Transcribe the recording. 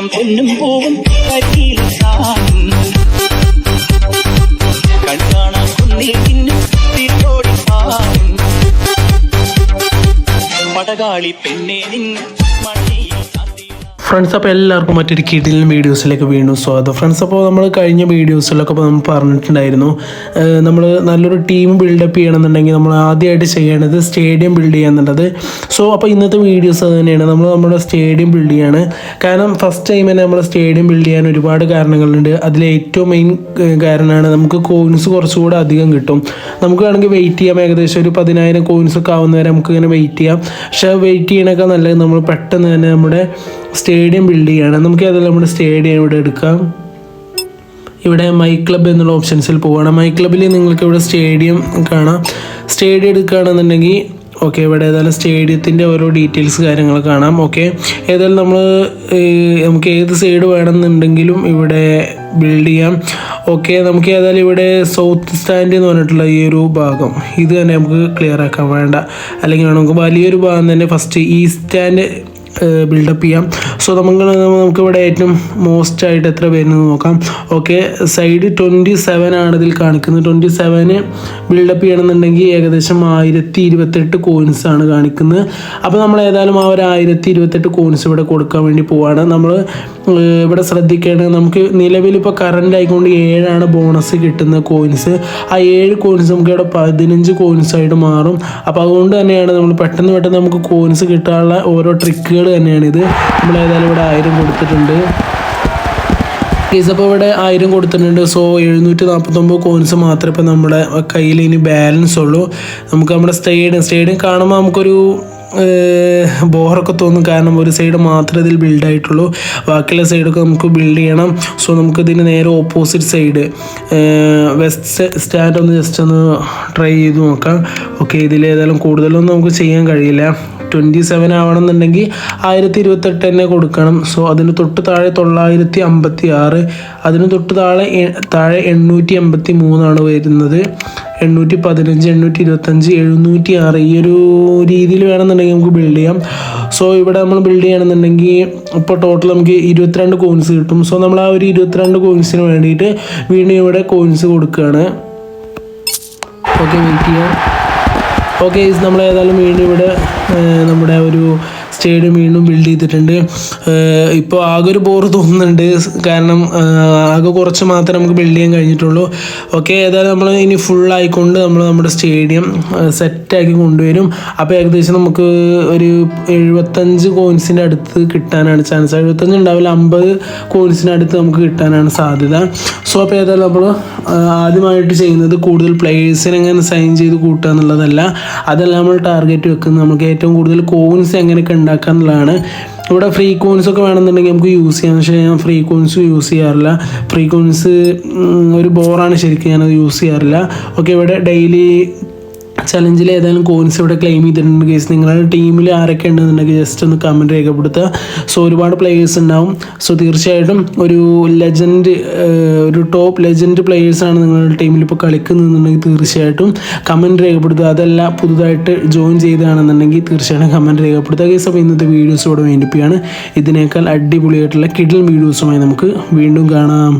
ആയിരം പൊന്നും പൂവും കരിയിൽ കൺകാണാൻ കുന്നിൽ തിന്നും തിരുവോടി പടകാളി പെണ്ണെ നിന്ന് മണിയിൽ ഫ്രണ്ട്സ്, അപ്പോൾ എല്ലാവർക്കും മറ്റൊരു കിടിലൻ വീഡിയോസിലേക്ക് വീണ്ടും സ്വാഗതം. ഫ്രണ്ട്സ്, അപ്പോൾ നമ്മൾ കഴിഞ്ഞ വീഡിയോസിലൊക്കെ നമ്മൾ പറഞ്ഞിട്ടുണ്ടായിരുന്നു, നമ്മൾ നല്ലൊരു ടീം ബിൽഡപ്പ് ചെയ്യണമെന്നുണ്ടെങ്കിൽ നമ്മൾ ആദ്യമായിട്ട് ചെയ്യേണ്ടത് സ്റ്റേഡിയം ബിൽഡ് ചെയ്യാന്നുള്ളത്. സോ അപ്പോൾ ഇന്നത്തെ വീഡിയോസ് അത് തന്നെയാണ്. നമ്മൾ നമ്മുടെ സ്റ്റേഡിയം ബിൽഡ് ചെയ്യാണ്. കാരണം ഫസ്റ്റ് ടൈം തന്നെ നമ്മൾ സ്റ്റേഡിയം ബിൽഡ് ചെയ്യാൻ ഒരുപാട് കാരണങ്ങളുണ്ട്. അതിലെ ഏറ്റവും മെയിൻ കാരണമാണ് നമുക്ക് കോയിൻസ് കുറച്ചുകൂടെ അധികം കിട്ടും. നമുക്ക് വേണമെങ്കിൽ വെയിറ്റ് ചെയ്യാം, ഏകദേശം ഒരു 10,000 കോയിൻസ് ഒക്കെ ആവുന്നവരെ നമുക്ക് ഇങ്ങനെ വെയിറ്റ് ചെയ്യാം. പക്ഷേ വെയിറ്റ് ചെയ്യണൊക്കെ നല്ലത് നമ്മൾ പെട്ടെന്ന് തന്നെ നമ്മുടെ സ്റ്റേഡിയം ബിൽഡ് ചെയ്യാണ്. നമുക്ക് അതെല്ലാം നമ്മുടെ സ്റ്റേഡിയം ഇവിടെ എടുക്കാം. ഇവിടെ മൈ ക്ലബ് എന്നുള്ള ഓപ്ഷൻസിൽ പോവുകയാണ്. മൈ ക്ലബിൽ നിങ്ങൾക്ക് ഇവിടെ സ്റ്റേഡിയം കാണാം. സ്റ്റേഡിയം എടുക്കുകയാണെന്നുണ്ടെങ്കിൽ ഓക്കെ, ഇവിടെ ഏതായാലും സ്റ്റേഡിയത്തിൻ്റെ ഓരോ ഡീറ്റെയിൽസ് കാര്യങ്ങൾ കാണാം. ഓക്കെ, ഏതായാലും നമുക്ക് ഏത് സൈഡ് വേണമെന്നുണ്ടെങ്കിലും ഇവിടെ ബിൽഡ് ചെയ്യാം. ഓക്കെ, നമുക്ക് ഏതായാലും ഇവിടെ സൗത്ത് സ്റ്റാൻഡ് എന്ന് പറഞ്ഞിട്ടുള്ള ഈ ഒരു ഭാഗം ഇത് തന്നെ നമുക്ക് ക്ലിയർ ആക്കാൻ വേണ്ട, അല്ലെങ്കിൽ നമുക്ക് വലിയൊരു ഭാഗം തന്നെ ഫസ്റ്റ് ഈ സ്റ്റാൻഡ് ബിൽഡപ്പ് ചെയ്യാം. സോ നമുക്കിവിടെ ഏറ്റവും മോസ്റ്റ് ആയിട്ട് എത്ര വരുന്നത് നോക്കാം. ഓക്കെ, സൈഡ് 27 ആണ് ഇതിൽ കാണിക്കുന്നത്. 27 ബിൽഡപ്പ് ചെയ്യണമെന്നുണ്ടെങ്കിൽ ഏകദേശം 1028 കോയിൻസ് ആണ് കാണിക്കുന്നത്. അപ്പോൾ നമ്മൾ ഏതായാലും ആ ഒരു 1028 കോയിൻസ് ഇവിടെ കൊടുക്കാൻ വേണ്ടി പോവാണ്. നമ്മൾ ഇവിടെ ശ്രദ്ധിക്കേണ്ടത്, നമുക്ക് നിലവിലിപ്പോൾ കറണ്ട് ആയിക്കൊണ്ട് 7 ബോണസ് കിട്ടുന്ന കോയിൻസ്. ആ 7 കോയിൻസ് നമുക്ക് ഇവിടെ 15 കോയിൻസ് ആയിട്ട് മാറും. അപ്പോൾ അതുകൊണ്ട് തന്നെയാണ് നമ്മൾ പെട്ടെന്ന് നമുക്ക് കോയിൻസ് കിട്ടാനുള്ള ഓരോ ട്രിക്കുകൾ തന്നെയാണിത്. നമ്മൾ ഏതായാലും ഇവിടെ 1000 കൊടുത്തിട്ടുണ്ട്. അപ്പോൾ ഇവിടെ 1000 കൊടുത്തിട്ടുണ്ട്. സോ 749 കോയിൻസ് മാത്രമേ ഇപ്പോൾ നമ്മുടെ കയ്യിൽ ഇനി ബാലൻസ് ഉള്ളൂ. നമുക്ക് നമ്മുടെ സ്റ്റേഡിയം കാണുമ്പോൾ നമുക്കൊരു ബോറൊക്കെ തോന്നും, കാരണം ഒരു സൈഡ് മാത്രമേ ഇതിൽ ബിൽഡായിട്ടുള്ളൂ, ബാക്കിയുള്ള സൈഡൊക്കെ നമുക്ക് ബിൽഡ് ചെയ്യണം. സോ നമുക്കിതിന് നേരെ ഓപ്പോസിറ്റ് സൈഡ് വെസ്റ്റ് സ്റ്റാൻഡ് ഒന്ന് ജസ്റ്റ് ഒന്ന് ട്രൈ ചെയ്ത് നോക്കാം. ഓക്കെ, ഇതിലേതായാലും കൂടുതലൊന്നും നമുക്ക് ചെയ്യാൻ കഴിയില്ല. 27 ആവണമെന്നുണ്ടെങ്കിൽ 1028 തന്നെ കൊടുക്കണം. സോ അതിന് തൊട്ട് താഴെ 956, അതിന് തൊട്ട് താഴെ 883 വരുന്നത്. 815, 825, 706 ഈ ഒരു രീതിയിൽ വേണമെന്നുണ്ടെങ്കിൽ നമുക്ക് ബിൽഡ് ചെയ്യാം. സോ ഇവിടെ നമ്മൾ ബിൽഡ് ചെയ്യണമെന്നുണ്ടെങ്കിൽ ഇപ്പോൾ ടോട്ടൽ നമുക്ക് 22 കോയിൻസ് കിട്ടും. സോ നമ്മൾ ആ ഒരു 22 കോയിൻസിന് വേണ്ടിയിട്ട് വീണ്ടും ഇവിടെ കോയിൻസ് കൊടുക്കുകയാണ്. ഓക്കെ, വെയിറ്റ് ചെയ്യാം. ഓക്കെ, നമ്മൾ ഏതായാലും വീണ്ടും ഇവിടെ നമ്മുടെ ഒരു സ്റ്റേഡിയം വീണ്ടും ബിൽഡ് ചെയ്തിട്ടുണ്ട്. ഇപ്പോൾ ആകെ ഒരു ബോർ തോന്നുന്നുണ്ട്, കാരണം ആകെ കുറച്ച് മാത്രമേ നമുക്ക് ബിൽഡ് ചെയ്യാൻ കഴിഞ്ഞിട്ടുള്ളൂ. ഓക്കെ, ഏതായാലും നമ്മൾ ഇനി ഫുള്ളായിക്കൊണ്ട് നമ്മുടെ സ്റ്റേഡിയം സെറ്റാക്കി കൊണ്ടുവരും. അപ്പോൾ ഏകദേശം നമുക്ക് ഒരു 75 കോയിൻസിൻ്റെ അടുത്ത് കിട്ടാനാണ് ചാൻസ്. 75 ഉണ്ടാവില്ല, 50 കോയിൻസിൻ്റെ അടുത്ത് നമുക്ക് കിട്ടാനാണ് സാധ്യത. സോ അപ്പോൾ ഏതായാലും നമ്മൾ ആദ്യമായിട്ട് ചെയ്യുന്നത് കൂടുതൽ പ്ലേയേഴ്സിനെ എങ്ങനെ സൈൻ ചെയ്ത് കൂട്ടുക എന്നുള്ളതല്ല, അതല്ല നമ്മൾ ടാർഗറ്റ് വെക്കുന്നത്. നമുക്ക് ഏറ്റവും കൂടുതൽ കോയിൻസ് എങ്ങനെയൊക്കെ ഉണ്ടാക്കാന്നുള്ളതാണ്. ഇവിടെ ഫ്രീ കോയിൻസ് ഒക്കെ വേണമെന്നുണ്ടെങ്കിൽ നമുക്ക് യൂസ് ചെയ്യാം. പക്ഷേ ഞാൻ ഫ്രീ കോയിൻസ് യൂസ് ചെയ്യാറില്ല. ഫ്രീ കോയിൻസ് ഒരു ബോറാണ്, ശരിക്കും ഞാനത് യൂസ് ചെയ്യാറില്ല. ഓക്കെ, ഇവിടെ ഡെയിലി ചലഞ്ചിൽ ഏതായാലും കോയിൻസ് ഇവിടെ ക്ലെയിം ചെയ്തിട്ടുണ്ട്. കേസ് നിങ്ങളുടെ ടീമിൽ ആരൊക്കെ ഉണ്ടെന്നുണ്ടെങ്കിൽ ജസ്റ്റ് ഒന്ന് കമൻറ്റ് രേഖപ്പെടുത്തുക. സോ ഒരുപാട് പ്ലേയേഴ്സ് ഉണ്ടാവും. സോ തീർച്ചയായിട്ടും ഒരു ടോപ്പ് ലെജൻഡ് പ്ലേയേഴ്സാണ് നിങ്ങളുടെ ടീമിൽ ഇപ്പോൾ കളിക്കുന്നതെന്നുണ്ടെങ്കിൽ തീർച്ചയായിട്ടും കമൻറ്റ് രേഖപ്പെടുത്തുക. അതല്ല പുതുതായിട്ട് ജോയിൻ ചെയ്തതാണെന്നുണ്ടെങ്കിൽ തീർച്ചയായിട്ടും കമൻറ്റ് രേഖപ്പെടുത്തുക. കേസ് അപ്പോൾ ഇന്നത്തെ വീഡിയോസ് ഇവിടെ വേണ്ടിപ്പിയാണ്. ഇതിനേക്കാൾ അടിപൊളിയായിട്ടുള്ള കിഡിൽ വീഡിയോസുമായി നമുക്ക് വീണ്ടും കാണാം.